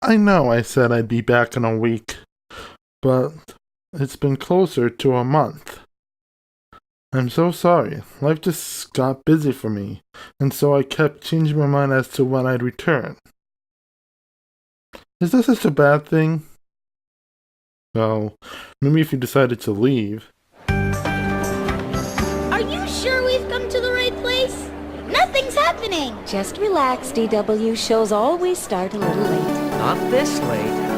I know I said I'd be back in a week, but it's been closer to a month. I'm so sorry. Life just got busy for me, and so I kept changing my mind as to when I'd return. Is this such a bad thing? Well, maybe if you decided to leave. Are you sure we've come to the right place? Nothing's happening. Just relax, DW. Shows always start a little late. Not this late.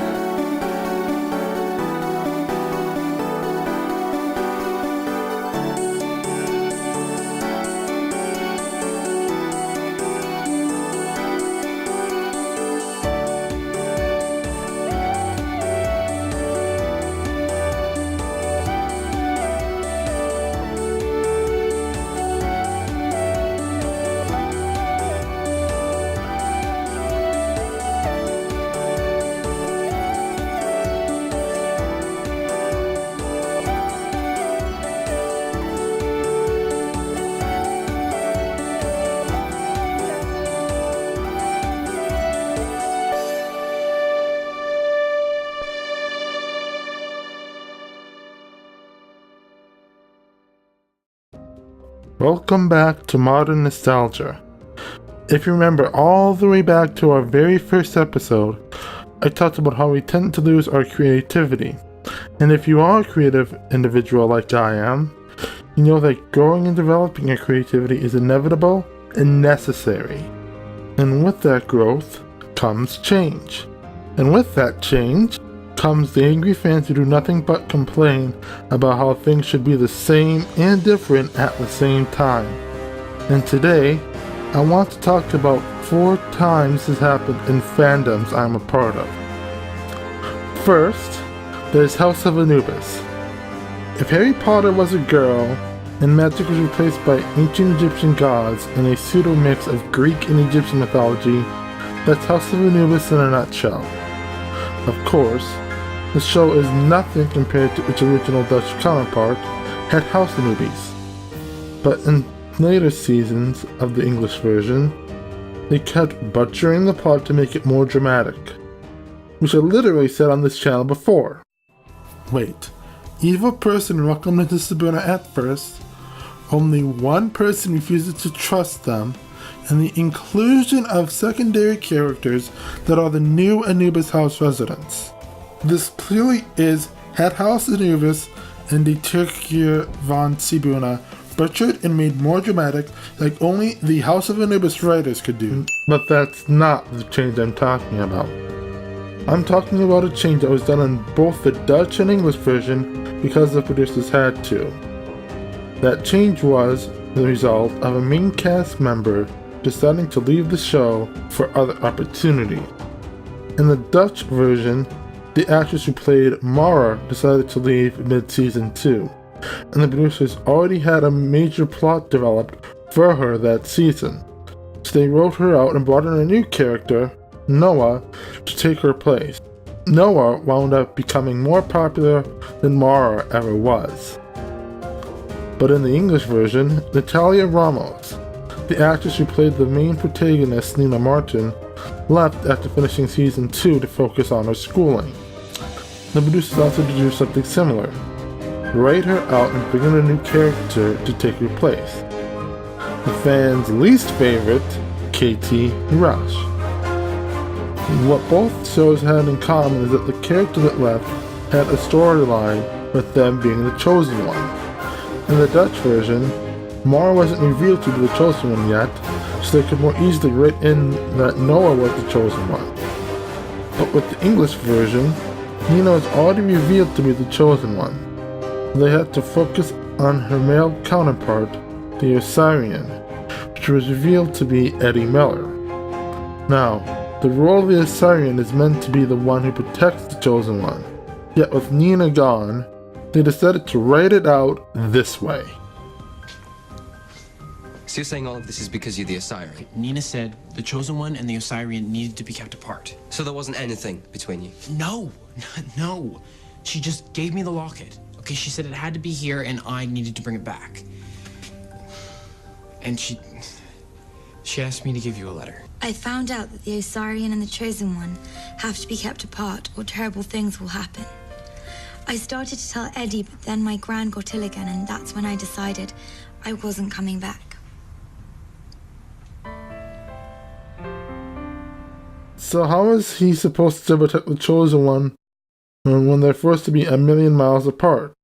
Welcome back to Modern Nostalgia. If you remember all the way back to our very first episode, I talked about how we tend to lose our creativity. And if you are a creative individual like I am, you know that growing and developing your creativity is inevitable and necessary. And with that growth comes change. And with that change comes the angry fans who do nothing but complain about how things should be the same and different at the same time. And today, I want to talk about 4 times this happened in fandoms I'm a part of. First, there's House of Anubis. If Harry Potter was a girl and magic was replaced by ancient Egyptian gods and a pseudo mix of Greek and Egyptian mythology, that's House of Anubis in a nutshell. Of course, the show is nothing compared to its original Dutch counterpart, Het Huis Anubis. But in later seasons of the English version, they kept butchering the plot to make it more dramatic, which I literally said on this channel before. Wait, evil person welcomed into Sabuna at first, only one person refuses to trust them, and the inclusion of secondary characters that are the new Anubis house residents. This clearly is Het Huis Anubis and the Turkier van Sibuna, butchered and made more dramatic like only the House of Anubis writers could do. But that's not the change I'm talking about. I'm talking about a change that was done in both the Dutch and English version because the producers had to. That change was the result of a main cast member deciding to leave the show for other opportunity. In the Dutch version, the actress who played Mara decided to leave mid-season 2, and the producers already had a major plot developed for her that season. So they wrote her out and brought in a new character, Noah, to take her place. Noah wound up becoming more popular than Mara ever was. But in the English version, Natalia Ramos, the actress who played the main protagonist, Nina Martin, left after finishing season 2 to focus on her schooling. The producers also to do something similar, write her out and bring in a new character to take her place. The fans' least favorite, Katie Rush. What both shows had in common is that the character that left had a storyline with them being the chosen one. In the Dutch version, Mara wasn't revealed to be the chosen one yet, so they could more easily write in that Noah was the chosen one. But with the English version, Nina was already revealed to be the chosen one. They had to focus on her male counterpart, the Osirian, which was revealed to be Eddie Miller. Now, the role of the Osirian is meant to be the one who protects the chosen one, yet with Nina gone, they decided to write it out this way. So you're saying all of this is because you're the Osirian? Nina said the Chosen One and the Osirian needed to be kept apart. So there wasn't anything between you? No, no. She just gave me the locket. Okay, she said it had to be here and I needed to bring it back. And she asked me to give you a letter. I found out that the Osirian and the Chosen One have to be kept apart or terrible things will happen. I started to tell Eddie, but then my gran got ill again, and that's when I decided I wasn't coming back. So how is he supposed to protect the Chosen One when they're forced to be a million miles apart?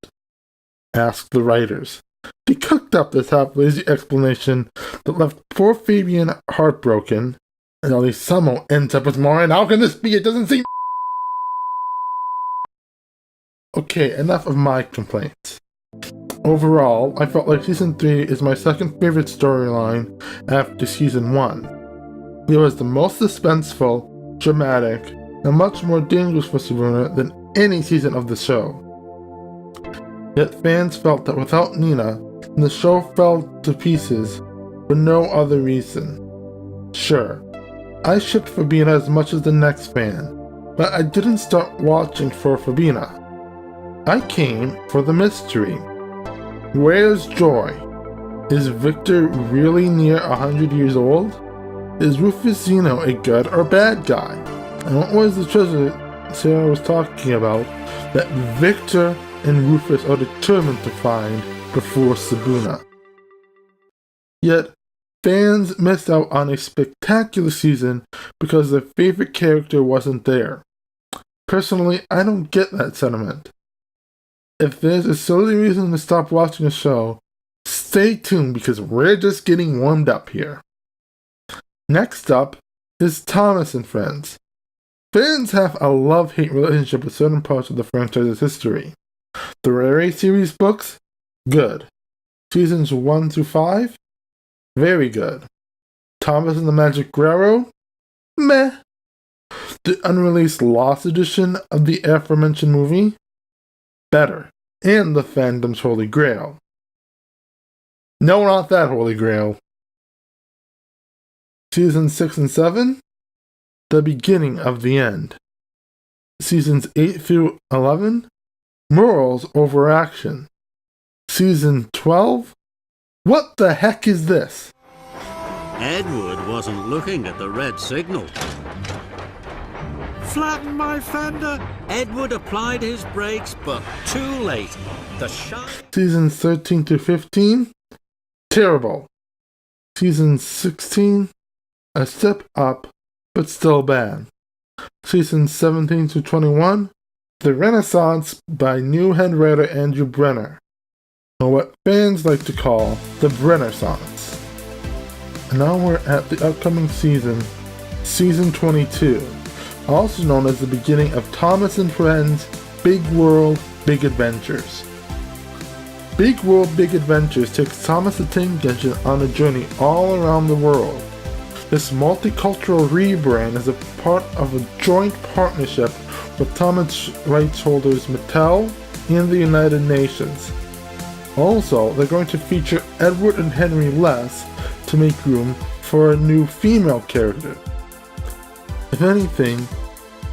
Asked the writers. They cooked up this half-lazy explanation that left poor Fabian heartbroken, and at least somehow ends up with more, and how can this be? It doesn't seem... Okay, enough of my complaints. Overall, I felt like Season 3 is my second favorite storyline after Season 1. It was the most suspenseful, dramatic, and much more dangerous for Sabuna than any season of the show. Yet fans felt that without Nina, the show fell to pieces for no other reason. Sure, I shipped Fabina as much as the next fan, but I didn't start watching for Fabina. I came for the mystery. Where's Joy? Is Victor really near 100 years old? Is Rufus Zeno a good or bad guy? And what was the treasure Sarah was talking about that Victor and Rufus are determined to find before Sabuna? Yet, fans missed out on a spectacular season because their favorite character wasn't there. Personally, I don't get that sentiment. If there's a silly reason to stop watching a show, stay tuned because we're just getting warmed up here. Next up is Thomas and Friends. Fans have a love-hate relationship with certain parts of the franchise's history. The Rare series books? Good. Seasons 1 through 5? Very good. Thomas and the Magic Railroad? Meh. The unreleased Lost edition of the aforementioned movie? Better. And the fandom's Holy Grail. No, not that Holy Grail. Seasons 6 and 7? The beginning of the end. Seasons 8 through 11? Morals over action. Season 12? What the heck is this? Edward wasn't looking at the red signal. Flatten my fender. Edward applied his brakes, but too late. The shine... Seasons 13 to 15? Terrible. Season 16? A step up, but still bad. Season 17 to 21? The Renaissance by new head writer Andrew Brenner, or what fans like to call the Brennersance. And now we're at the upcoming season, Season 22. Also known as the beginning of Thomas and Friends' Big World, Big Adventures. Big World, Big Adventures takes Thomas the Tank Engine on a journey all around the world. This multicultural rebrand is a part of a joint partnership with Thomas rights holders Mattel and the United Nations. Also, they're going to feature Edward and Henry less to make room for a new female character. If anything,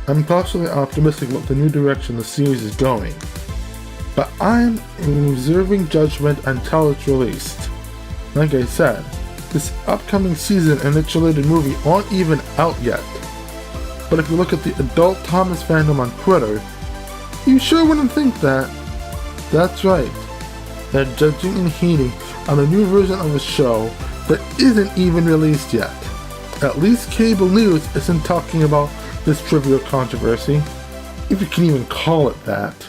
I'm cautiously optimistic about the new direction the series is going, but I'm reserving judgment until it's released. Like I said, this upcoming season and its related movie aren't even out yet. But if you look at the adult Thomas fandom on Twitter, you sure wouldn't think that. That's right. They're judging and hating on a new version of a show that isn't even released yet. At least cable news isn't talking about this trivial controversy, if you can even call it that.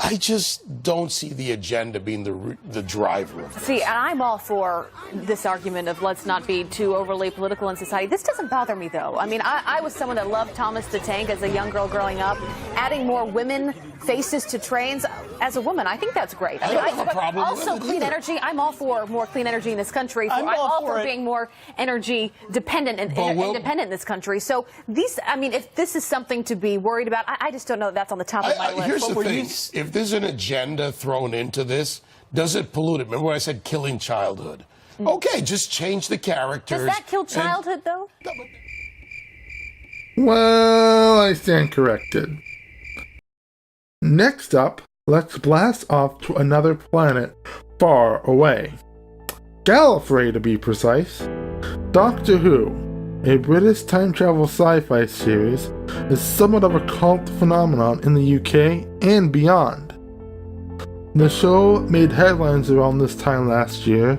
I just don't see the agenda being the driver of this. See, and I'm all for this argument of let's not be too overly political in society. This doesn't bother me, though. I mean, I was someone that loved Thomas the Tank as a young girl growing up. Adding more women faces to trains as a woman, I think that's great. I don't have a problem also, with it clean either. energy. I'm all for more clean energy in this country. I'm all for being more energy dependent and independent in this country. So these, I mean, if this is something to be worried about, I just don't know that that's on the top of my list. Here's the thing. If there's an agenda thrown into this, does it pollute it? Remember when I said killing childhood? Okay, just change the characters. Does that kill childhood, though? Well, I stand corrected. Next up, let's blast off to another planet far away. Gallifrey, to be precise. Doctor Who, a British time travel sci-fi series, is somewhat of a cult phenomenon in the UK and beyond. The show made headlines around this time last year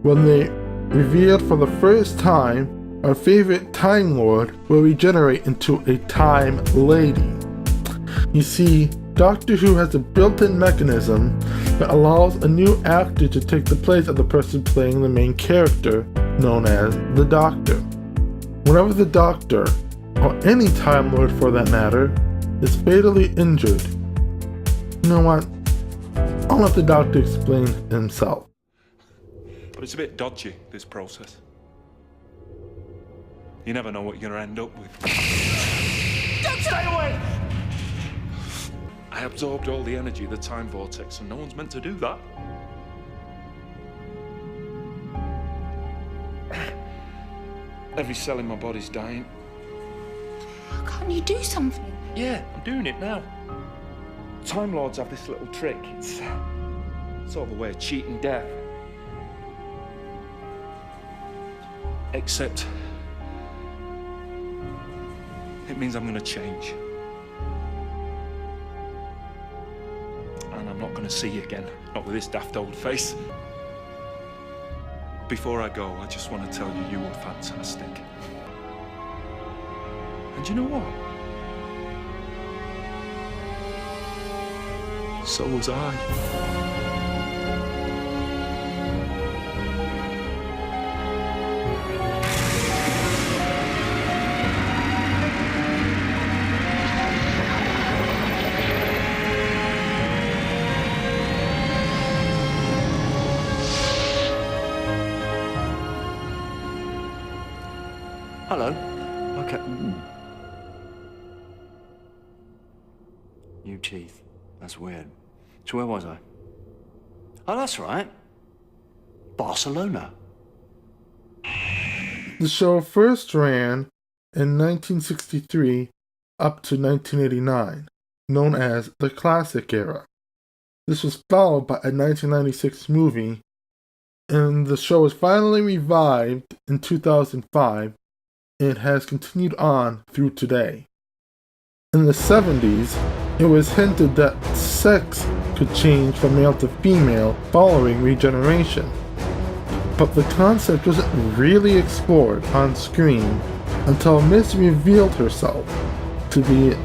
when they revealed for the first time our favorite Time Lord will regenerate into a Time Lady. You see, Doctor Who has a built-in mechanism that allows a new actor to take the place of the person playing the main character, known as the Doctor. Whenever the Doctor, or any Time Lord for that matter, is fatally injured, you know what? I'll let the Doctor explain himself. But it's a bit dodgy, this process. You never know what you're gonna end up with. Stay away! I absorbed all the energy of the time vortex, and no one's meant to do that. Every cell in my body's dying. Can't you do something? Yeah, I'm doing it now. Time Lords have this little trick. It's sort of a way of cheating death. Except it means I'm gonna change. And I'm not gonna see you again, not with this daft old face. Before I go, I just want to tell you were fantastic. And you know what? So was I. Hello. Okay. New teeth. That's weird. So where was I? Oh, that's right. Barcelona. The show first ran in 1963 up to 1989, known as the Classic Era. This was followed by a 1996 movie, and the show was finally revived in 2005 and has continued on through today. In the 70s, it was hinted that sex could change from male to female following regeneration, but the concept wasn't really explored on screen until Miss revealed herself to be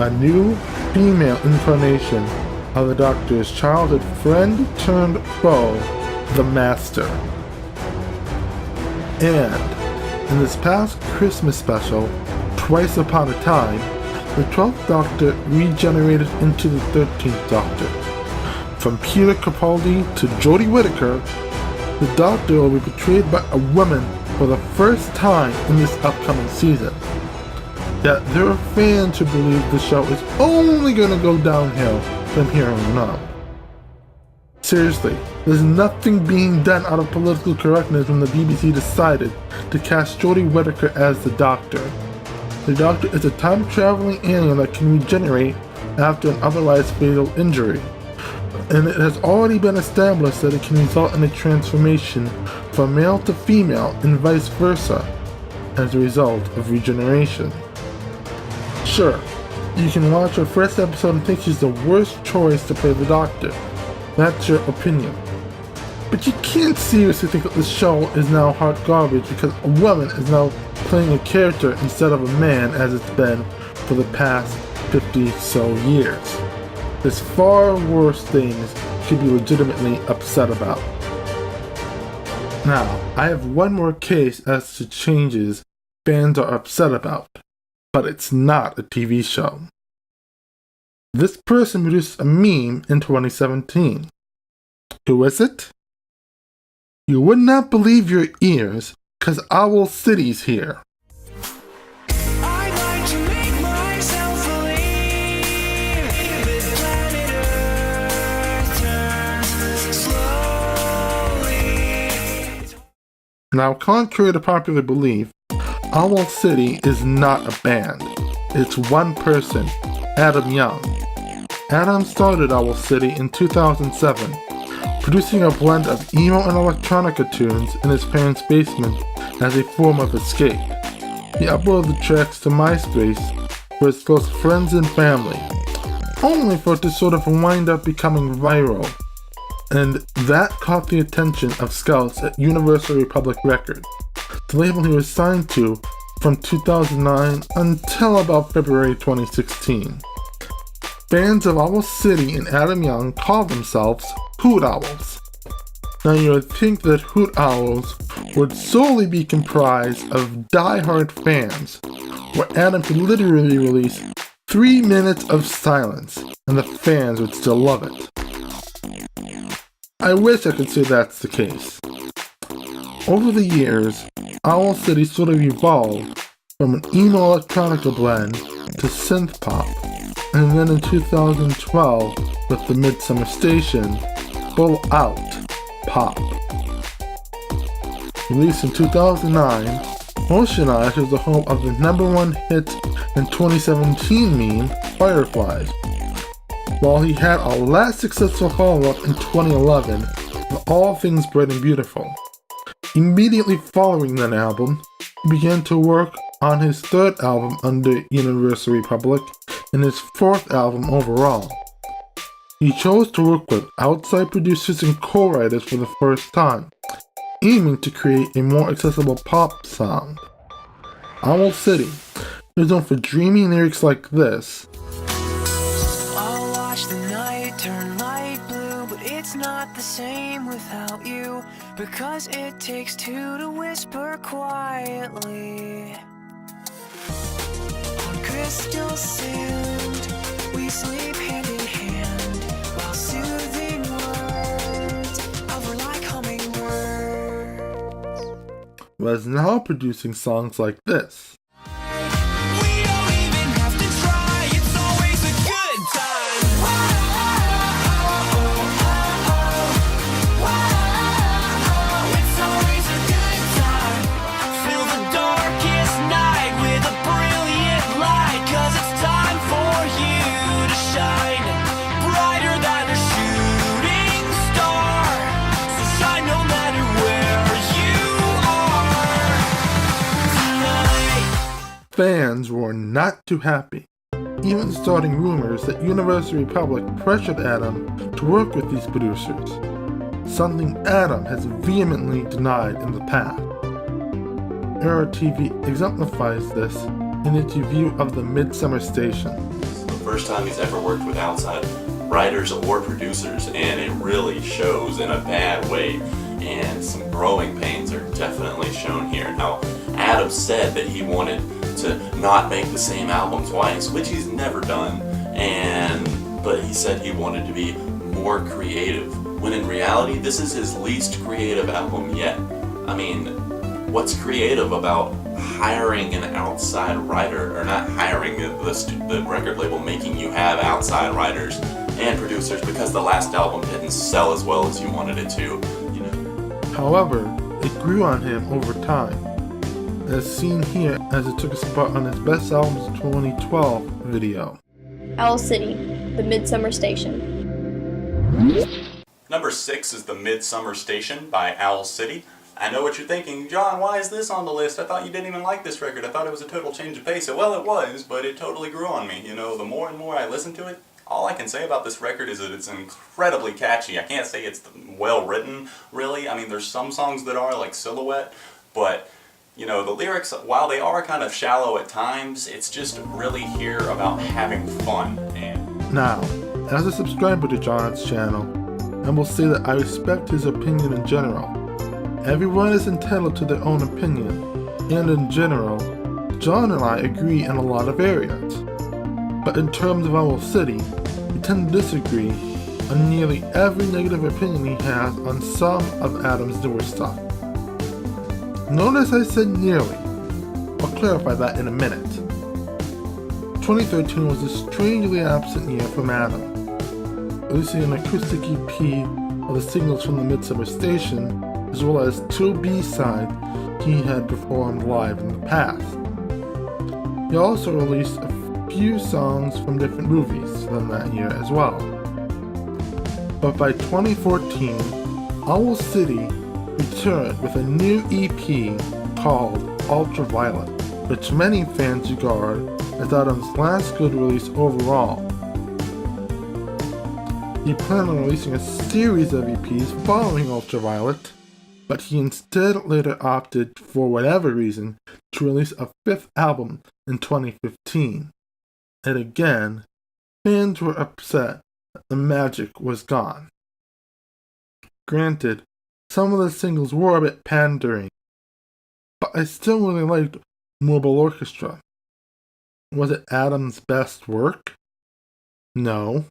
a new female incarnation of the Doctor's childhood friend turned foe, the Master. And in this past Christmas special, Twice Upon a Time, the 12th Doctor regenerated into the 13th Doctor. From Peter Capaldi to Jodie Whittaker, the Doctor will be portrayed by a woman for the first time in this upcoming season. Yet there are fans who believe the show is only going to go downhill from here on out. Seriously, there's nothing being done out of political correctness when the BBC decided to cast Jodie Whittaker as the Doctor. The Doctor is a time-traveling alien that can regenerate after an otherwise fatal injury, and it has already been established that it can result in a transformation from male to female and vice versa as a result of regeneration. Sure, you can watch our first episode and think she's the worst choice to play the Doctor. That's your opinion. But you can't seriously think that the show is now hot garbage because a woman is now playing a character instead of a man as it's been for the past 50 so years. There's far worse things you should be legitimately upset about. Now, I have one more case as to changes fans are upset about, but it's not a TV show. This person produced a meme in 2017. Who is it? You would not believe your ears, 'cause Owl City's here. I'd like to make myself believe that planet Earth turns slowly. Now, contrary to popular belief, Owl City is not a band. It's one person, Adam Young. Adam started Owl City in 2007 producing a blend of emo and electronica tunes in his parents' basement as a form of escape. He uploaded the tracks to MySpace for his close friends and family, only for it to sort of wind up becoming viral. And that caught the attention of scouts at Universal Republic Records, the label he was signed to from 2009 until about February 2016. Fans of Owl City and Adam Young call themselves Hoot Owls. Now you would think that Hoot Owls would solely be comprised of die-hard fans, where Adam could literally release 3 minutes of silence and the fans would still love it. I wish I could say that's the case. Over the years, Owl City sort of evolved from an emo electronica blend to synth pop, and then in 2012, with the Midsummer Station, full out pop. Released in 2009, Oceanage is the home of the #1 hit in 2017 meme, Fireflies, while he had a less successful follow-up in 2011 with All Things Bright and Beautiful. Immediately following that album, he began to work on his 3rd album under Universal Republic and his 4th album overall. He chose to work with outside producers and co-writers for the first time, aiming to create a more accessible pop sound. Owl City is known for dreamy lyrics like this. I'll watch the night turn light blue, but it's not the same without you, because it takes 2 to whisper quietly. On crystal sand, we sleep hand in hand, while soothing words hover like hummingbirds. Was now producing songs like this. Fans were not too happy, even starting rumors that Universal Republic pressured Adam to work with these producers, something Adam has vehemently denied in the past. ARTV exemplifies this in its review of the Midsummer Station. The first time he's ever worked with outside writers or producers, and it really shows in a bad way, and some growing pains are definitely shown here. Now, Adam said that he wanted to not make the same album twice, which he's never done, but he said he wanted to be more creative, when in reality this is his least creative album yet. I mean, what's creative about hiring an outside writer, or not hiring the record label making you have outside writers and producers because the last album didn't sell as well as you wanted it to, you know? However, it grew on him over time, as seen here as it took a spot on his Best Albums 2012 video. Owl City, the Midsummer Station. Number 6 is The Midsummer Station by Owl City. I know what you're thinking, John, why is this on the list? I thought you didn't even like this record. I thought it was a total change of pace. Well, it was, but it totally grew on me. You know, the more and more I listen to it, all I can say about this record is that it's incredibly catchy. I can't say it's well written, really. I mean, there's some songs that are, like Silhouette, but you know, the lyrics, while they are kind of shallow at times, it's just really here about having fun. Now, as a subscriber to John's channel, I will say that I respect his opinion in general. Everyone is entitled to their own opinion, and in general, John and I agree in a lot of areas. But in terms of Owl City, we tend to disagree on nearly every negative opinion he has on some of Adam's newer stuff. Notice I said nearly. I'll clarify that in a minute. 2013 was a strangely absent year from Adam, releasing an acoustic EP of the singles from the Midsummer Station, as well as 2 B-sides he had performed live in the past. He also released a few songs from different movies from that year as well. But by 2014, Owl City returned with a new EP called Ultraviolet, which many fans regard as Adam's last good release overall. He planned on releasing a series of EPs following Ultraviolet, but he instead later opted, for whatever reason, to release a fifth album in 2015. And again, fans were upset that the magic was gone. Granted, some of the singles were a bit pandering, but I still really liked Mobile Orchestra. Was it Adam's best work? No.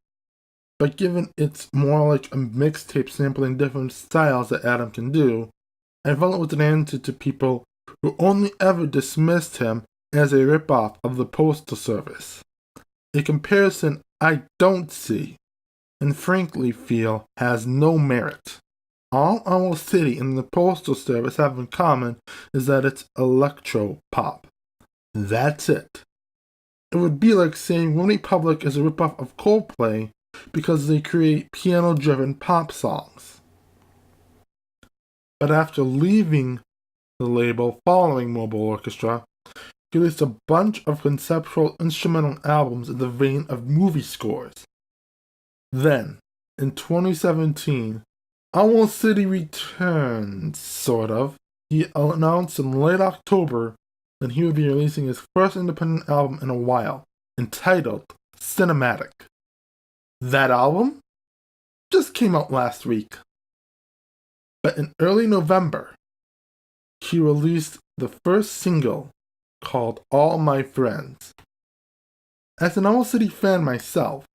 But given it's more like a mixtape sampling different styles that Adam can do, I felt it was an answer to people who only ever dismissed him as a ripoff of the Postal Service. A comparison I don't see, and frankly feel has no merit. All Owl City and the Postal Service have in common is that it's electro-pop. That's it. It would be like saying OneRepublic is a ripoff of Coldplay because they create piano-driven pop songs. But after leaving the label following Mobile Orchestra, he released a bunch of conceptual instrumental albums in the vein of movie scores. Then, in 2017, Owl City returned, sort of. He announced in late October that he would be releasing his first independent album in a while, entitled Cinematic. That album just came out last week. But in early November, he released the first single called All My Friends. As an Owl City fan myself,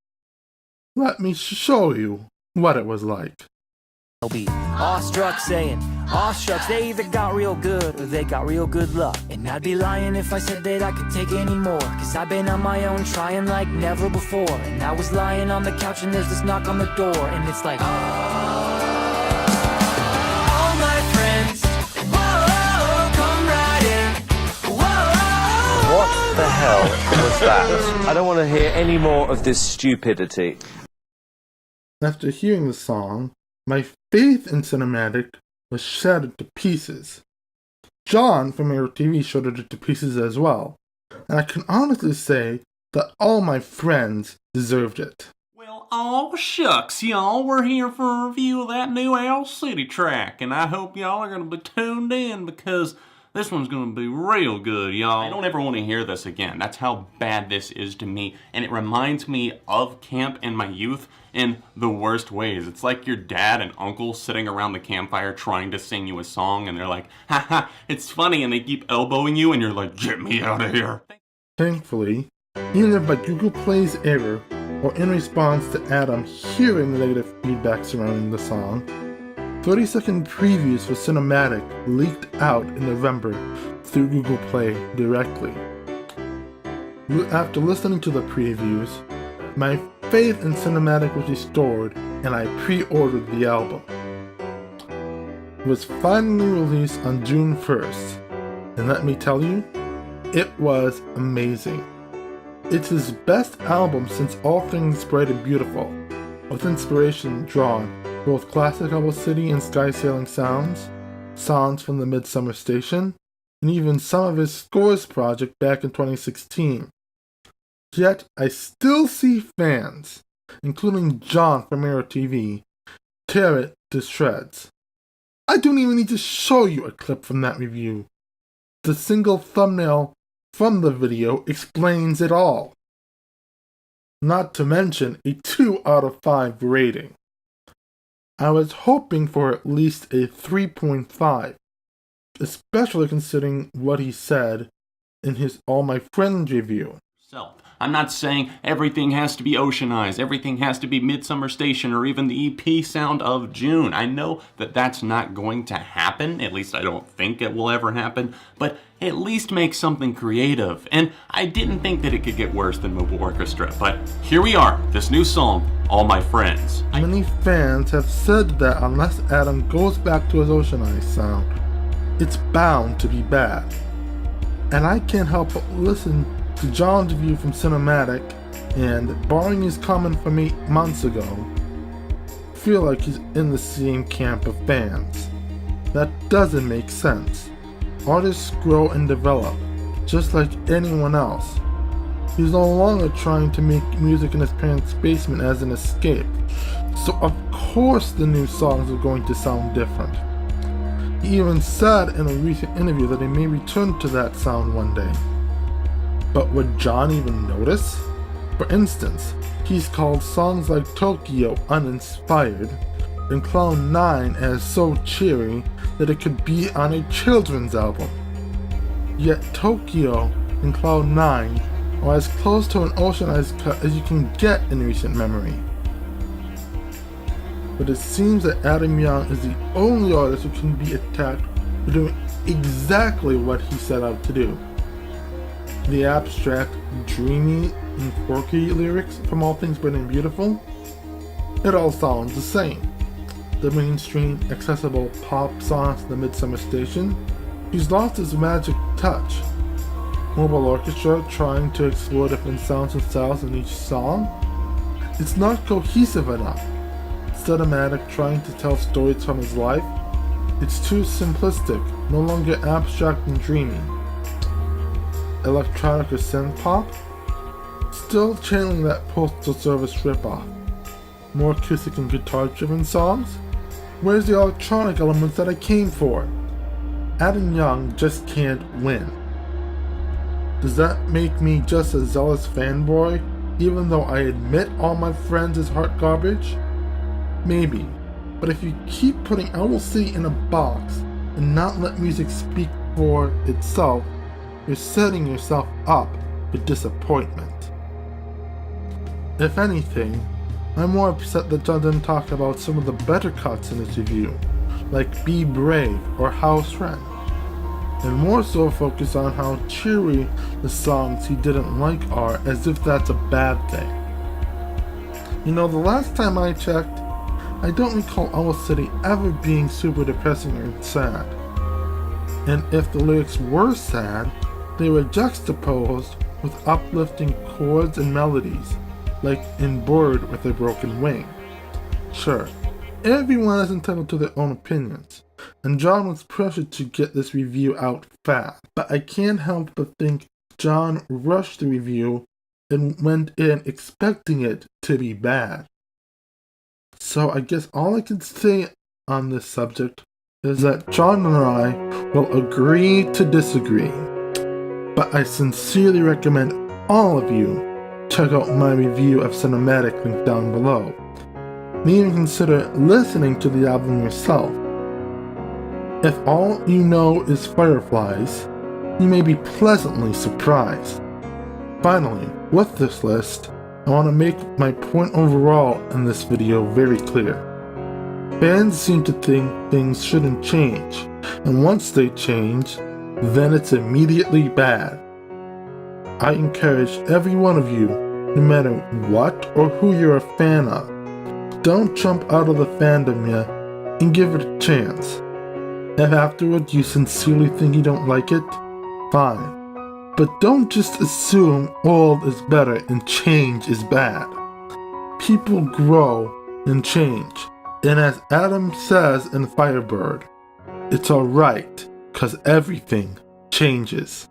let me show you what it was like. I'll be awestruck saying, awestruck, they either got real good or they got real good luck. And I'd be lying if I said that I could take any more, cause I've been on my own trying like never before. And I was lying on the couch and there's this knock on the door, and it's like, all my friends, whoa, come right in, whoa. What the hell was that? I don't want to hear any more of this stupidity. After hearing the song, my faith in Cinematic was shattered to pieces. John from ARTV shattered it to pieces as well, and I can honestly say that all my friends deserved it. Well, aw shucks, y'all, we're here for a review of that new Owl City track, and I hope y'all are going to be tuned in because this one's going to be real good, y'all. I don't ever want to hear this again. That's how bad this is to me, and it reminds me of camp and my youth in the worst ways. It's like your dad and uncle sitting around the campfire trying to sing you a song, and they're like, haha, it's funny, and they keep elbowing you, and you're like, get me out of here. Thankfully, either by Google Play's error or in response to Adam hearing the negative feedback surrounding the song, 30-second previews for Cinematic leaked out in November through Google Play directly. After listening to the previews, my faith in Cinematic was restored and I pre-ordered the album. It was finally released on June 1st, and let me tell you, it was amazing. It's his best album since All Things Bright and Beautiful, with inspiration drawn both classic Owl City and Sky Sailing sounds, songs from the Midsummer Station, and even some of his Scores project back in 2016. Yet, I still see fans, including John from ARTV, tear it to shreds. I don't even need to show you a clip from that review. The single thumbnail from the video explains it all. Not to mention a 2 out of 5 rating. I was hoping for at least a 3.5, especially considering what he said in his All My Friends review. I'm not saying everything has to be Oceanized, everything has to be Midsummer Station, or even the EP sound of June. I know that that's not going to happen, at least I don't think it will ever happen, but at least make something creative. And I didn't think that it could get worse than Mobile Orchestra, but here we are, this new song, All My Friends. Many fans have said that unless Adam goes back to his Oceanized sound, it's bound to be bad. And I can't help but listen to John's review from Cinematic, and barring his comment from 8 months ago, feel like he's in the same camp of fans. That doesn't make sense. Artists grow and develop, just like anyone else. He's no longer trying to make music in his parents' basement as an escape, so of course the new songs are going to sound different. He even said in a recent interview that he may return to that sound one day. But would John even notice? For instance, he's called songs like Tokyo uninspired and Cloud 9 as so cheery that it could be on a children's album. Yet Tokyo and Cloud 9 are as close to an oceanized cut as you can get in recent memory. But it seems that Adam Young is the only artist who can be attacked for doing exactly what he set out to do. The abstract, dreamy, and quirky lyrics from All Things Bright and Beautiful, it all sounds the same. The mainstream, accessible pop songs in the Midsummer Station, he's lost his magic touch. Mobile orchestra trying to explore different sounds and styles in each song, it's not cohesive enough. Cinematic trying to tell stories from his life, it's too simplistic, no longer abstract and dreamy. Electronic or synth pop, still channeling that Postal Service ripoff. More acoustic and guitar-driven songs? Where's the electronic elements that I came for? Adam Young just can't win. Does that make me just a zealous fanboy, even though I admit all my friends is heart garbage? Maybe, but if you keep putting Owl City in a box and not let music speak for itself, you're setting yourself up for disappointment. If anything, I'm more upset that John didn't talk about some of the better cuts in this review, like Be Brave or House Rent, and more so focus on how cheery the songs he didn't like are, as if that's a bad thing. You know, the last time I checked, I don't recall Owl City ever being super depressing or sad. And if the lyrics were sad, they were juxtaposed with uplifting chords and melodies, like in Bird with a Broken Wing. Sure, everyone is entitled to their own opinions, and John was pressured to get this review out fast, but I can't help but think John rushed the review and went in expecting it to be bad. So I guess all I can say on this subject is that John and I will agree to disagree. But I sincerely recommend all of you check out my review of Cinematic link down below. And even consider listening to the album yourself. If all you know is Fireflies, you may be pleasantly surprised. Finally, with this list, I want to make my point overall in this video very clear. Fans seem to think things shouldn't change, and once they change, then it's immediately bad. I encourage every one of you, no matter what or who you're a fan of, don't jump out of the fandom yet and give it a chance. If afterwards you sincerely think you don't like it, fine. But don't just assume old is better and change is bad. People grow and change. And as Adam says in Firebird, it's alright, 'cause everything changes.